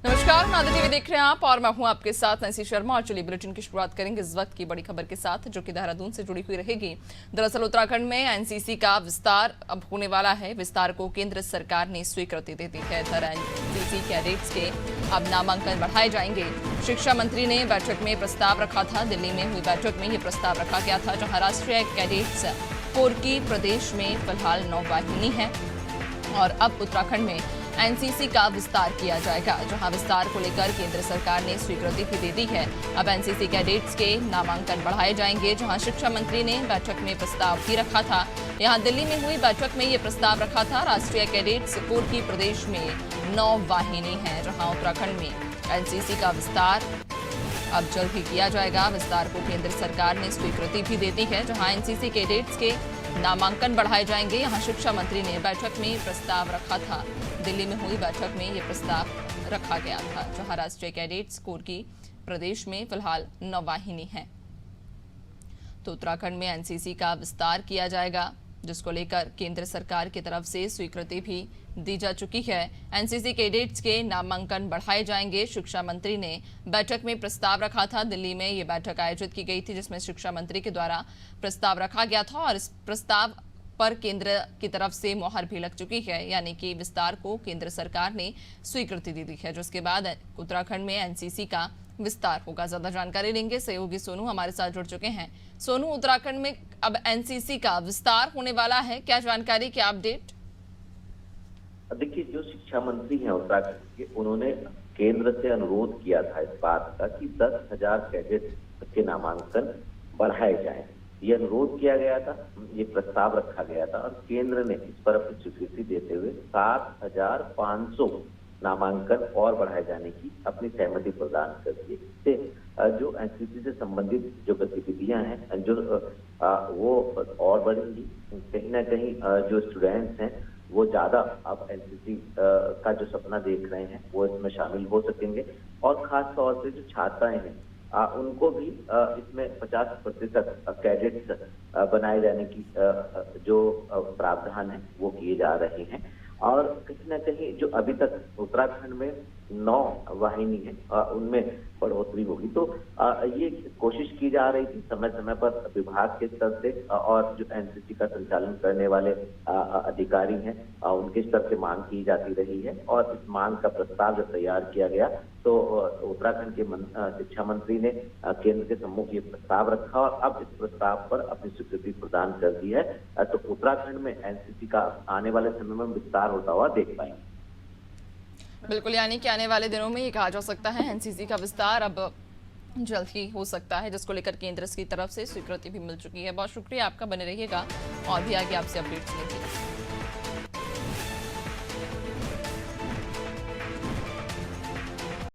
नमस्कार, नादिर टीवी देख रहे हैं आप और मैं हूं आपके साथ नैसी शर्मा। और चलिए बुलेटिन की शुरुआत करेंगे इस वक्त की बड़ी खबर के साथ, जो कि देहरादून से जुड़ी हुई रहेगी। दरअसल उत्तराखंड में एनसीसी का विस्तार अब होने वाला है। विस्तार को केंद्र सरकार ने स्वीकृति दे दी है। इधर एनसीसी कैडेट्स के अब नामांकन बढ़ाए जाएंगे। शिक्षा मंत्री ने बैठक में प्रस्ताव रखा था। दिल्ली में हुई बैठक में ये प्रस्ताव रखा गया था, जहाँ राष्ट्रीय कैडेट्स कोर की प्रदेश में फिलहाल 9 वाहिनी है और अब उत्तराखंड में एनसीसी का विस्तार किया जाएगा, जहां विस्तार को लेकर केंद्र सरकार ने स्वीकृति भी दे दी है। अब एनसीसी कैडेट्स के नामांकन बढ़ाए जाएंगे, जहां शिक्षा मंत्री ने बैठक में प्रस्ताव भी रखा था। यहां दिल्ली में हुई बैठक में ये प्रस्ताव रखा था। राष्ट्रीय कैडेट्स कोर की प्रदेश में 9 वाहिनी है, जहां उत्तराखंड में एनसीसी का विस्तार अब जल्द ही किया जाएगा। विस्तार को केंद्र सरकार ने स्वीकृति भी दे दी है, जहां एनसीसी कैडेट्स के नामांकन बढ़ाए जाएंगे। यहां शिक्षा मंत्री ने बैठक में प्रस्ताव रखा था। दिल्ली में हुई बैठक में ये प्रस्ताव रखा गया था, जहां राष्ट्रीय कैडेट्स कोर की प्रदेश में फिलहाल 9 वाहिनी है। तो उत्तराखंड में एनसीसी का विस्तार किया जाएगा, जिसको लेकर केंद्र सरकार की तरफ से स्वीकृति भी दी जा चुकी है। एनसीसी कैडेट्स के नामांकन बढ़ाए जाएंगे। शिक्षा मंत्री ने बैठक में प्रस्ताव रखा था। दिल्ली में ये बैठक आयोजित की गई थी, जिसमें शिक्षा मंत्री के द्वारा प्रस्ताव रखा गया था और इस प्रस्ताव पर केंद्र की तरफ से मोहर भी लग चुकी है, यानी कि विस्तार को केंद्र सरकार ने स्वीकृति दे दी है, जिसके बाद उत्तराखंड में एनसीसी का विस्तार होगा। ज्यादा जानकारी लेंगे, सहयोगी सोनू हमारे साथ जुड़ चुके हैं। सोनू, उत्तराखंड में अब एनसीसी का विस्तार होने वाला है, क्या जानकारी, क्या अपडेट? देखिए, जो शिक्षा मंत्री हैं उत्तराखंड के, उन्होंने केंद्र से अनुरोध किया था इस बात का कि 10,000 कैडेट के नामांकन बढ़ाए जाएं। ये अनुरोध किया गया था, ये प्रस्ताव रखा गया था और केंद्र ने इस पर अपनी स्वीकृति देते हुए 7,500 नामांकन और बढ़ाए जाने की अपनी सहमति प्रदान कर दी। इससे जो एनसीसी से संबंधित जो गतिविधियां हैं जो वो और बढ़ेंगी। कहीं ना कहीं जो स्टूडेंट्स हैं वो ज्यादा अब एनसीसी का जो सपना देख रहे हैं वो इसमें शामिल हो सकेंगे और खास तौर से जो छात्राएं हैं उनको भी इसमें 50% कैडेट्स बनाए जाने की जो प्रावधान है वो किए जा रहे हैं। और कहीं ना कहीं जो अभी तक उत्तराखंड में 9 वाहिनी है उनमें बढ़ोतरी होगी। तो ये कोशिश की जा रही थी समय समय पर विभाग के स्तर से और जो एनसीसी का संचालन करने वाले अधिकारी हैं उनके स्तर से मांग की जाती रही है और इस मांग का प्रस्ताव जब तैयार किया गया तो उत्तराखंड के शिक्षा मंत्री ने केंद्र के सम्मुख ये प्रस्ताव रखा और अब इस प्रस्ताव पर अपनी स्वीकृति प्रदान कर दी है। तो उत्तराखंड में एनसीसी का आने वाले समय में विस्तार होता हुआ देख पाएंगे। बिल्कुल, यानी कि आने वाले दिनों में ये कहा जा सकता है एनसीसी का विस्तार अब जल्द ही हो सकता है, जिसको लेकर केंद्र की तरफ से स्वीकृति भी मिल चुकी है। बहुत शुक्रिया आपका, बने रहिएगा और भी आगे आपसे अपडेट्स लेंगे।